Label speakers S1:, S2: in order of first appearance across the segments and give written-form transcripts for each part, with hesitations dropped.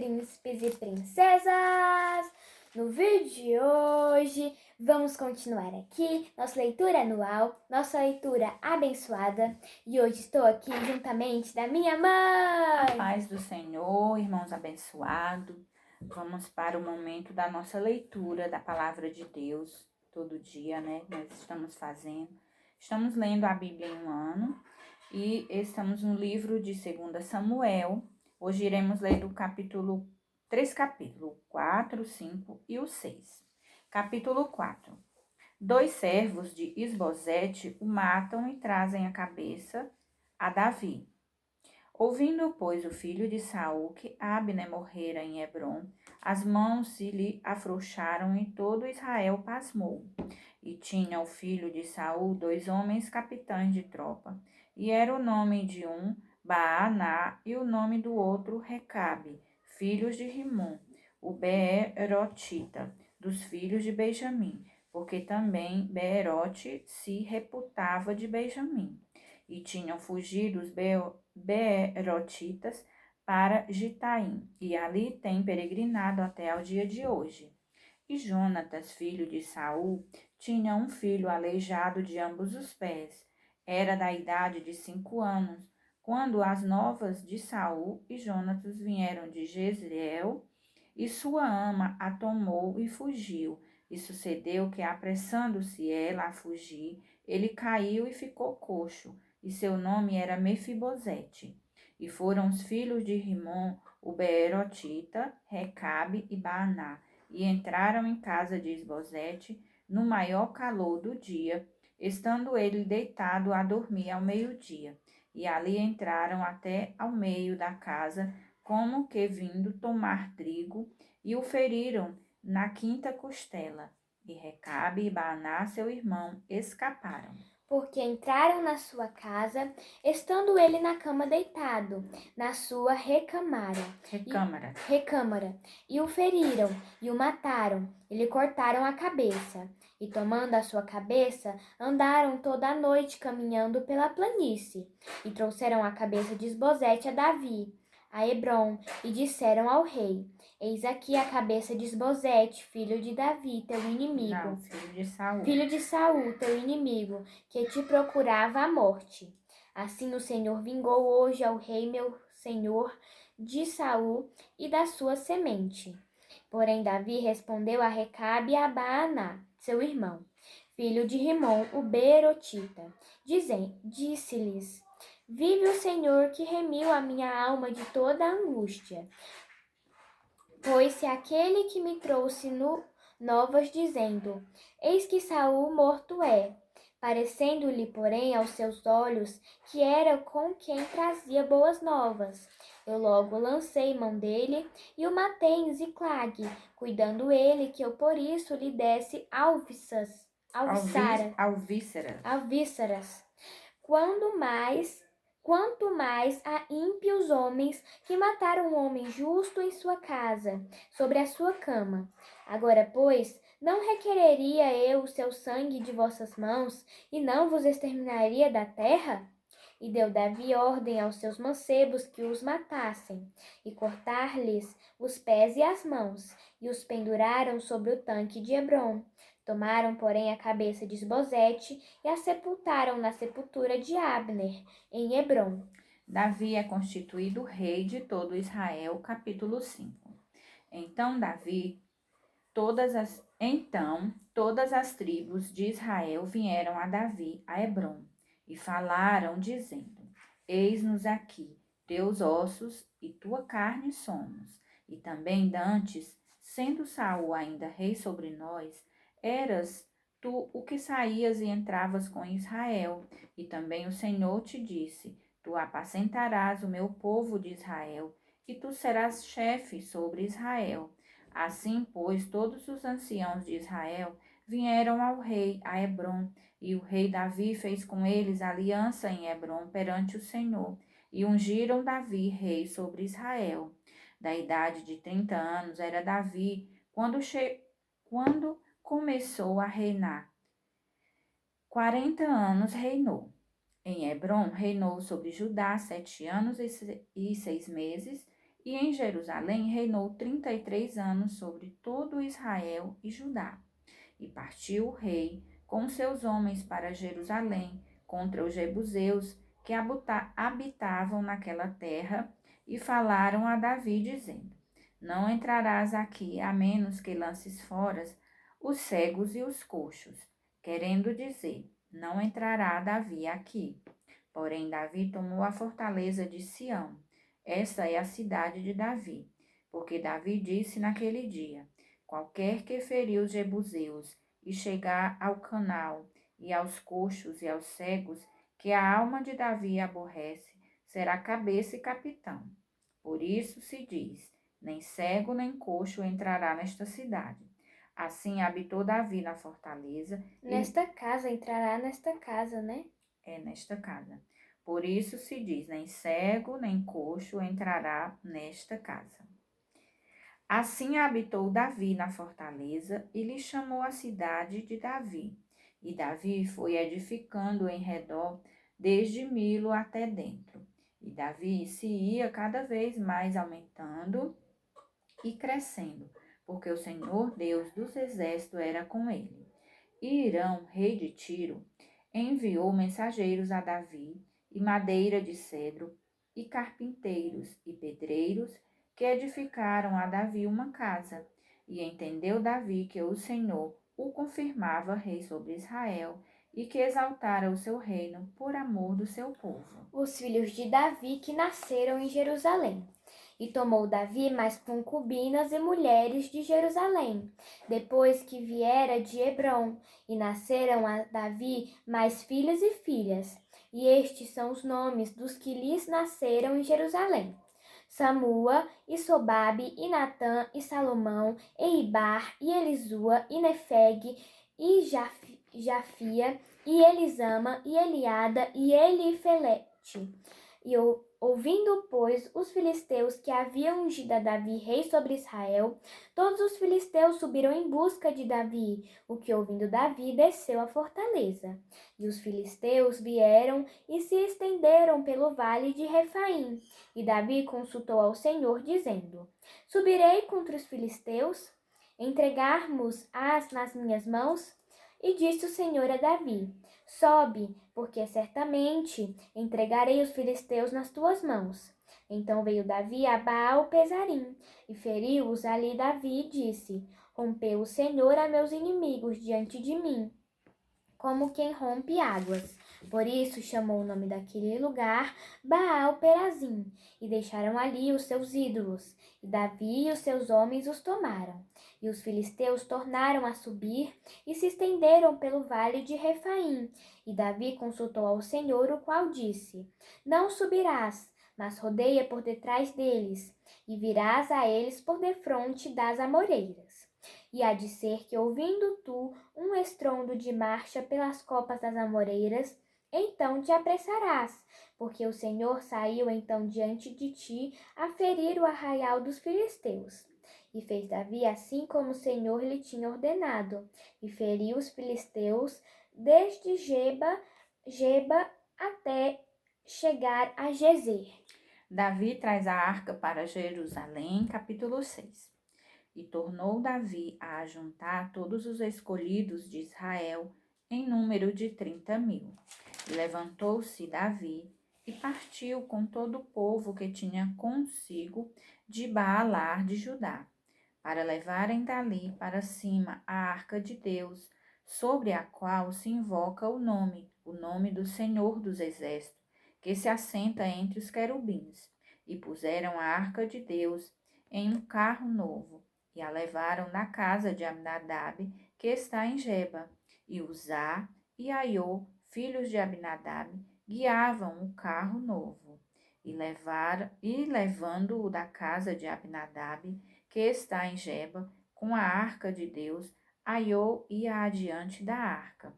S1: príncipes e princesas! No vídeo de hoje, vamos continuar aqui nossa leitura anual, nossa leitura abençoada. E hoje estou aqui juntamente da minha mãe!
S2: A paz do Senhor, irmãos abençoados. Vamos para o momento da nossa leitura da Palavra de Deus. Todo dia, né? Nós estamos fazendo. Estamos lendo a Bíblia em um ano e estamos no livro de 2 Samuel. Hoje iremos ler três capítulos, 4, 5 e o 6. Capítulo 4. 2 servos de Isbosete o matam e trazem a cabeça a Davi. Ouvindo, pois, o filho de Saul que Abner morrera em Hebrom, as mãos se lhe afrouxaram e todo Israel pasmou. E tinha o filho de Saul 2 homens capitães de tropa, e era o nome de um Baaná e o nome do outro Recabe, filhos de Rimom, o Beerotita, dos filhos de Benjamim, porque também Beerote se reputava de Benjamim. E tinham fugido os Beerotitas para Gitaim, e ali têm peregrinado até ao dia de hoje. E Jonatas, filho de Saul, tinha um filho aleijado de ambos os pés. Era da idade de 5 anos, quando as novas de Saul e Jonatas vieram de Jezreel, e sua ama a tomou e fugiu. E sucedeu que, apressando-se ela a fugir, ele caiu e ficou coxo, e seu nome era Mefibosete. E foram os filhos de Rimom, o Beerotita, Recabe e Baaná, e entraram em casa de Isbosete no maior calor do dia, estando ele deitado a dormir ao meio-dia. E ali entraram até ao meio da casa, como que vindo tomar trigo, e o feriram na quinta costela. E Recabe e Baaná, seu irmão, escaparam.
S1: Porque entraram na sua casa, estando ele na cama deitado, na sua recâmara, e o feriram, e o mataram, e lhe cortaram a cabeça. E tomando a sua cabeça, andaram toda a noite caminhando pela planície, e trouxeram a cabeça de Isbosete a Davi, a Hebrom, e disseram ao rei: Eis aqui a cabeça de Isbosete, filho de Davi, teu inimigo.
S2: Não, filho de Saul.
S1: Filho de Saul, teu inimigo, que te procurava a morte. Assim o Senhor vingou hoje ao rei meu senhor de Saul e da sua semente. Porém Davi respondeu a Recabe e a Baaná, seu irmão, filho de Rimom, o Beerotita, disse-lhes: Vive o Senhor que remiu a minha alma de toda a angústia. Pois se aquele que me trouxe novas dizendo: Eis que Saul morto é, parecendo-lhe, porém, aos seus olhos que era com quem trazia boas novas. Eu logo lancei mão dele e o matei em Ziclague, cuidando ele que eu por isso lhe desse alvíceras. Quanto mais a ímpios homens que mataram um homem justo em sua casa, sobre a sua cama. Agora, pois, não requereria eu o seu sangue de vossas mãos, e não vos exterminaria da terra? E deu Davi ordem aos seus mancebos que os matassem, e cortar-lhes os pés e as mãos, e os penduraram sobre o tanque de Hebrom. Tomaram, porém, a cabeça de Isbosete e a sepultaram na sepultura de Abner, em Hebrom.
S2: Davi é constituído rei de todo Israel, capítulo 5. Então todas as tribos de Israel vieram a Davi, a Hebrom, e falaram, dizendo: Eis-nos aqui, teus ossos e tua carne somos. E também dantes, sendo Saul ainda rei sobre nós, eras tu o que saías e entravas com Israel. E também o Senhor te disse: Tu apacentarás o meu povo de Israel, e tu serás chefe sobre Israel. Assim, pois, todos os anciãos de Israel vieram ao rei a Hebrom, e o rei Davi fez com eles aliança em Hebrom perante o Senhor, e ungiram Davi rei sobre Israel. Da idade de 30 anos era Davi quando começou a reinar. 40 anos reinou. Em Hebrom reinou sobre Judá 7 anos e 6 meses, E em Jerusalém reinou 33 anos sobre todo Israel e Judá. E partiu o rei com seus homens para Jerusalém contra os jebuseus que habitavam naquela terra, e falaram a Davi, dizendo: Não entrarás aqui, a menos que lances fora os cegos e os coxos, querendo dizer: Não entrará Davi aqui. Porém, Davi tomou a fortaleza de Sião. Esta é a cidade de Davi, porque Davi disse naquele dia: Qualquer que ferir os jebuseus e chegar ao canal e aos coxos e aos cegos, que a alma de Davi aborrece, será cabeça e capitão. Por isso se diz: nem cego nem coxo entrará nesta cidade. Assim habitou Davi na fortaleza.
S1: Nesta casa, entrará nesta casa, né?
S2: Nesta casa. Por isso se diz: nem cego nem coxo entrará nesta casa. Assim habitou Davi na fortaleza e lhe chamou a cidade de Davi. E Davi foi edificando em redor, desde Milo até dentro. E Davi se ia cada vez mais aumentando e crescendo, porque o Senhor Deus dos exércitos era com ele. E Irão, rei de Tiro, enviou mensageiros a Davi, e madeira de cedro, e carpinteiros e pedreiros, que edificaram a Davi uma casa. E entendeu Davi que o Senhor o confirmava rei sobre Israel, e que exaltara o seu reino por amor do seu povo.
S1: Os filhos de Davi que nasceram em Jerusalém. E tomou Davi mais concubinas e mulheres de Jerusalém, depois que viera de Hebrom, e nasceram a Davi mais filhos e filhas. E estes são os nomes dos que lhes nasceram em Jerusalém: Samua, e Sobabe, e Natã, e Salomão, e Ibar, e Elisua, e Nefeg, e Jafia, e Elisama, e Eliada, e Elifelete. E ouvindo, pois, os filisteus que haviam ungido a Davi rei sobre Israel, todos os filisteus subiram em busca de Davi, o que, ouvindo Davi, desceu à fortaleza. E os filisteus vieram e se estenderam pelo vale de Refaim. E Davi consultou ao Senhor, dizendo: Subirei contra os filisteus? Entregarmos-as nas minhas mãos? E disse o Senhor a Davi: Sobe, porque certamente entregarei os filisteus nas tuas mãos. Então veio Davi a Baal-Pezarim, e feriu-os ali Davi, e disse: Rompeu o Senhor a meus inimigos diante de mim, como quem rompe águas. Por isso chamou o nome daquele lugar Baal-Perazim, e deixaram ali os seus ídolos. E Davi e os seus homens os tomaram. E os filisteus tornaram a subir e se estenderam pelo vale de Refaim. E Davi consultou ao Senhor, o qual disse: Não subirás, mas rodeia por detrás deles, e virás a eles por defronte das amoreiras. E há de ser que, ouvindo tu um estrondo de marcha pelas copas das amoreiras, então te apressarás, porque o Senhor saiu então diante de ti a ferir o arraial dos filisteus. E fez Davi assim como o Senhor lhe tinha ordenado, e feriu os filisteus desde Geba até chegar a Gezer.
S2: Davi traz a arca para Jerusalém, capítulo 6. E tornou Davi a ajuntar todos os escolhidos de Israel, em número de 30.000. E levantou-se Davi e partiu com todo o povo que tinha consigo de Baalar de Judá, para levarem dali para cima a arca de Deus, sobre a qual se invoca o nome do Senhor dos Exércitos, que se assenta entre os querubins. E puseram a arca de Deus em um carro novo, e a levaram na casa de Abinadab, que está em Geba. E Uzá e Aiô, filhos de Abinadab, guiavam o carro novo. E levando-o da casa de Abinadab, que está em Geba, com a arca de Deus, Aiô ia adiante da arca.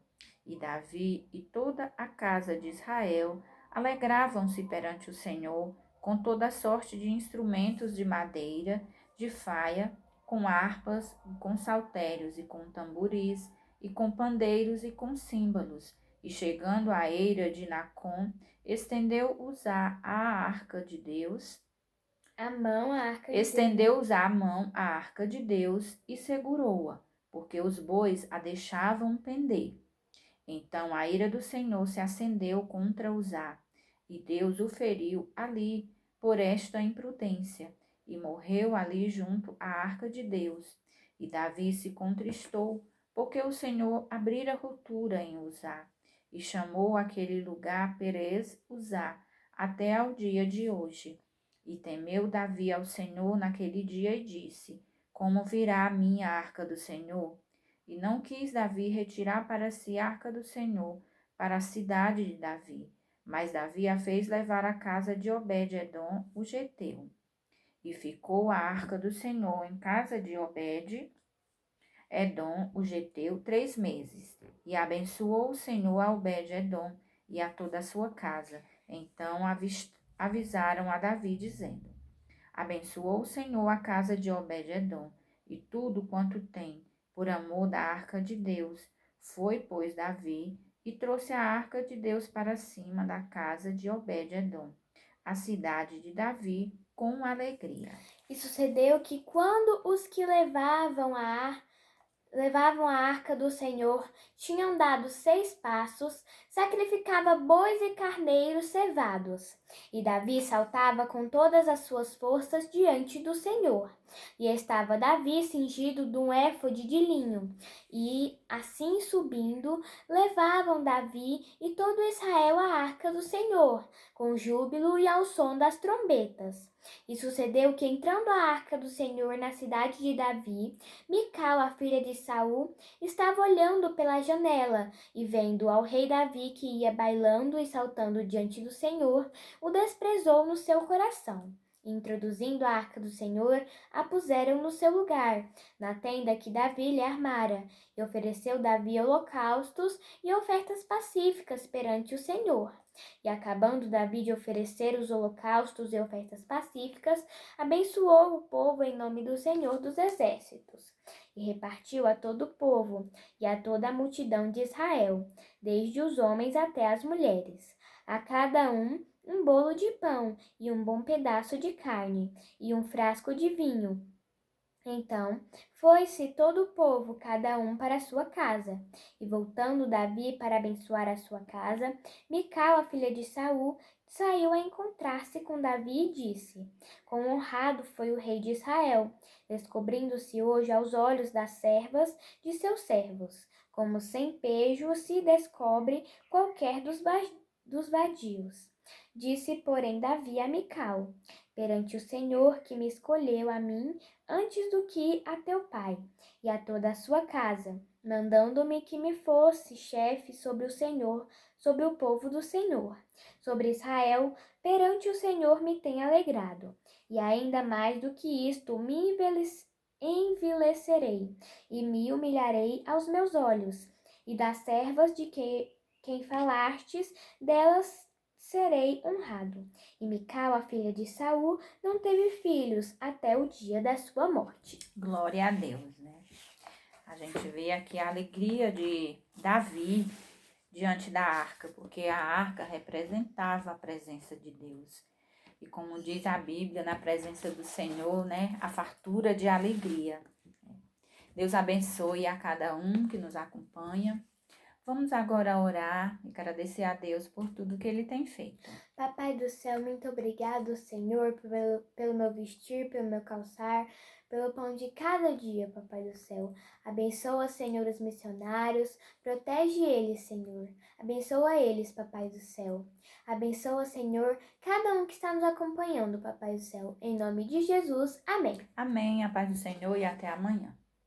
S2: E Davi e toda a casa de Israel alegravam-se perante o Senhor com toda sorte de instrumentos de madeira, de faia, com harpas, com saltérios e com tamboris, e com pandeiros e com símbolos. E chegando à eira de Nacon, estendeu Uzá a arca de Deus
S1: a mão à arca de Deus.
S2: Estendeu a mão à arca de Deus e segurou-a, porque os bois a deixavam pender. Então a ira do Senhor se acendeu contra Uzá, e Deus o feriu ali por esta imprudência, e morreu ali junto à arca de Deus. E Davi se contristou, porque o Senhor abrira ruptura em Uzá, e chamou aquele lugar Perez Uzá, até ao dia de hoje. E temeu Davi ao Senhor naquele dia e disse: Como virá a minha arca do Senhor? E não quis Davi retirar para si a arca do Senhor, para a cidade de Davi. Mas Davi a fez levar à casa de Obed-edom, o geteu. E ficou a arca do Senhor em casa de Obed-edom, o geteu, 3 meses. E abençoou o Senhor a Obed-edom e a toda a sua casa. Então avisaram a Davi, dizendo: Abençoou o Senhor a casa de Obed-edom e tudo quanto tem, por amor da arca de Deus. Foi, pois, Davi e trouxe a arca de Deus para cima da casa de Obed-edom, a cidade de Davi, com alegria.
S1: E sucedeu que quando os que levavam a arca do Senhor tinham dado 6 passos, sacrificava bois e carneiros cevados. E Davi saltava com todas as suas forças diante do Senhor. E estava Davi cingido de um éfode de linho. E, assim subindo, levavam Davi e todo Israel a arca do Senhor, com júbilo e ao som das trombetas. E sucedeu que, entrando a arca do Senhor na cidade de Davi, Mical, a filha de Saul, estava olhando pela janela e, vendo ao rei Davi que ia bailando e saltando diante do Senhor, o desprezou no seu coração. Introduzindo a arca do Senhor, a puseram no seu lugar, na tenda que Davi lhe armara, e ofereceu Davi holocaustos e ofertas pacíficas perante o Senhor. E acabando Davi de oferecer os holocaustos e ofertas pacíficas, abençoou o povo em nome do Senhor dos Exércitos, e repartiu a todo o povo e a toda a multidão de Israel, desde os homens até as mulheres, a cada um bolo de pão e um bom pedaço de carne e um frasco de vinho. Então foi-se todo o povo, cada um para a sua casa. E voltando Davi para abençoar a sua casa, Mical, a filha de Saul, saiu a encontrar-se com Davi e disse: Quão honrado foi o rei de Israel, descobrindo-se hoje aos olhos das servas de seus servos, como sem pejo se descobre qualquer dos vadios. Disse, porém, Davi a Mical: Perante o Senhor que me escolheu a mim antes do que a teu pai e a toda a sua casa, mandando-me que me fosse chefe sobre o Senhor, sobre o povo do Senhor, sobre Israel, perante o Senhor me tem alegrado. E ainda mais do que isto, me envilecerei e me humilharei aos meus olhos, e das servas de quem falastes, delas serei honrado. E Mical, a filha de Saul, não teve filhos até o dia da sua morte.
S2: Glória a Deus, né? A gente vê aqui a alegria de Davi diante da arca, porque a arca representava a presença de Deus. E como diz a Bíblia, na presença do Senhor, né, a fartura de alegria. Deus abençoe a cada um que nos acompanha. Vamos agora orar e agradecer a Deus por tudo que Ele tem feito.
S1: Papai do céu, muito obrigado, Senhor, pelo meu vestir, pelo meu calçar, pelo pão de cada dia, Papai do céu. Abençoa, Senhor, os missionários, protege eles, Senhor. Abençoa eles, Papai do céu. Abençoa, Senhor, cada um que está nos acompanhando, Papai do céu. Em nome de Jesus, amém.
S2: Amém, a paz do Senhor e até amanhã.